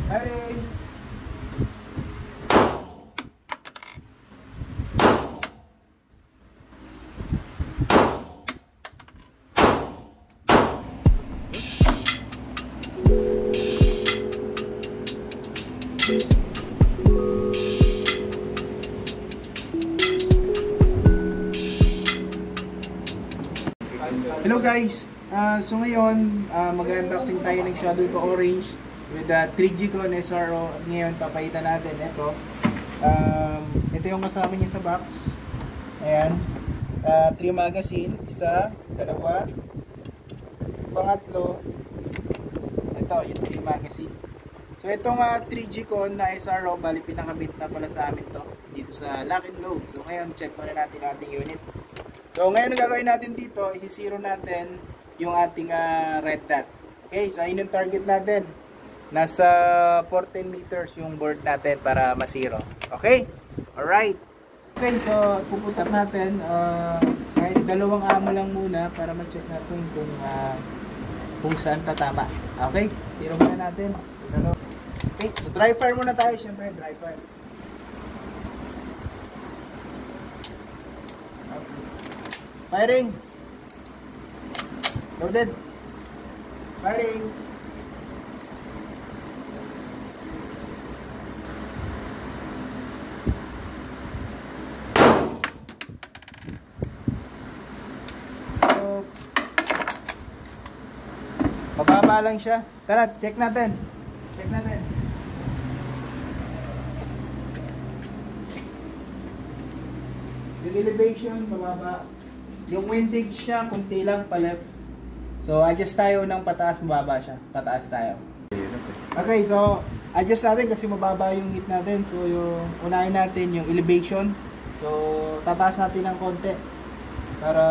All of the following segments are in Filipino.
Firing! Hello guys! So ngayon, mag-unboxing tayo ng Shadow to Orange with 3G-Con SRO. Ngayon, papaitan natin ito. Ito yung kasama niya sa box. Ayan. 3 magazine. Isa, dalawa, pangatlo. Ito, yung 3 magazine. So itong 3G-Con na SRO, bali pinakabit na pala sa amin to dito sa Lock and Load. So ngayon, check muna natin ating unit. So ngayon ang gagawin natin dito, i-zero natin yung ating red dot. Okay, so ayun yung target natin. Nasa 14 meters yung board natin para ma-zero. Okay? Alright. Okay, so pupunta natin. Kahit dalawang amo lang muna para ma-check natin kung saan tatama. Okay? Zero muna natin. Okay, so dry fire muna tayo. Siyempre, dry fire. Firing. Loaded. Firing. So, mababa lang siya. Tara, check natin. Check natin. Yung elevation, mababa. Yung windage niya, kunti lang pa left. So, adjust tayo ng pataas, mababa siya. Pataas tayo. Okay, so, adjust natin kasi mababa yung heat natin. So, yung unahin natin yung elevation. So, tataas natin ng konti para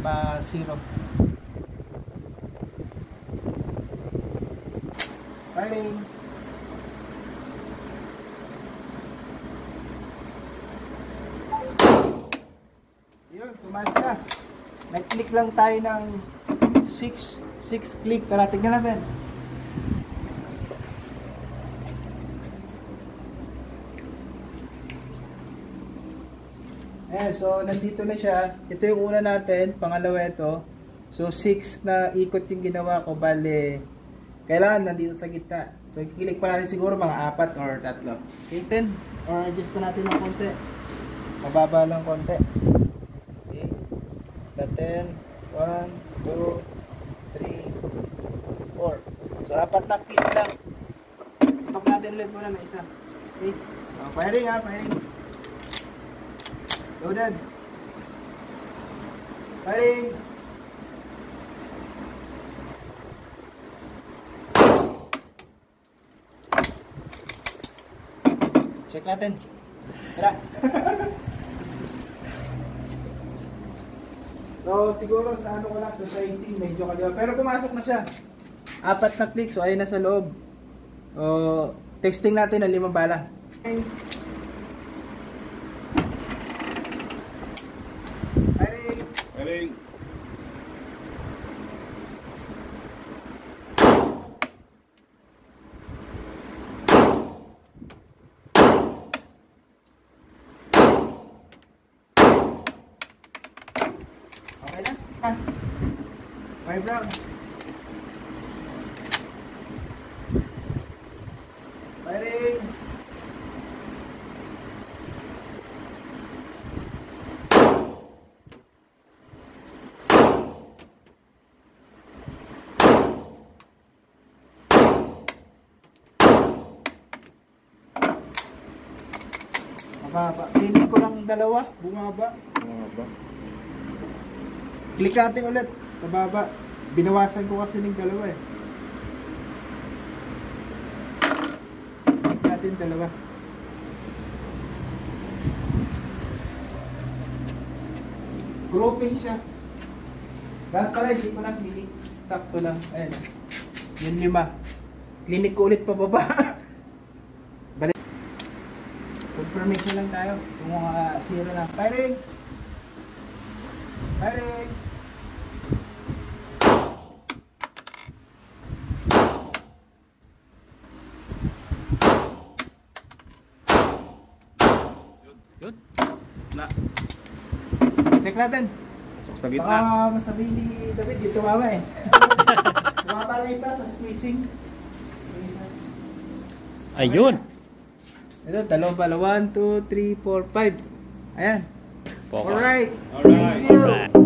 ma-zero. Firing! Yun, tumaas na. Nag-click lang tayo ng 6 click. Tara, tignan natin. Ayan, so nandito na siya. Ito yung una natin, pangalawa ito. So 6 na ikot yung ginawa ko, bale kailangan nandito sa gitna. So i-click pa natin siguro mga 4 or 3. Okay, 10 or adjust pa natin ng konti. Mababa lang konti. 10, 1, 2, 3, 4. So, 4 na click lang. Tok natin ulit muna na isa. Okay. Firing ha, firing. Loaded. Firing. Check natin. Tara. So, siguro sa ano ko lang, sa 19, medyo kaliwa. Pero pumasok na siya. 4 na click, so ayun na sa loob. Testing natin ang 5 bala. Okay. Firing! Firing! Okay na? 5 round. Firing. Mababa. Clinic ko lang 2. Bumaba. Click natin ulit. Pababa. Binawasan ko kasi ng 2 eh. Click natin 2. Grouping siya. Lahat pala hindi ko na clinic. Sakto lang. Ayan. Yun 5. Clinic ko ulit pababa. Balik. Confirmation lang tayo. Kung mga 0 na. Firing! Firing! gitna. Check natin. Pasok sa gitna. Baka masabi ni David, dito mama eh. Tumama na isa sa squeezing. Ayun. Ito, dalawa pala. 1, 2, 3, 4, 5. Ayan. Focus. Alright. Alright. Thank you. Alright.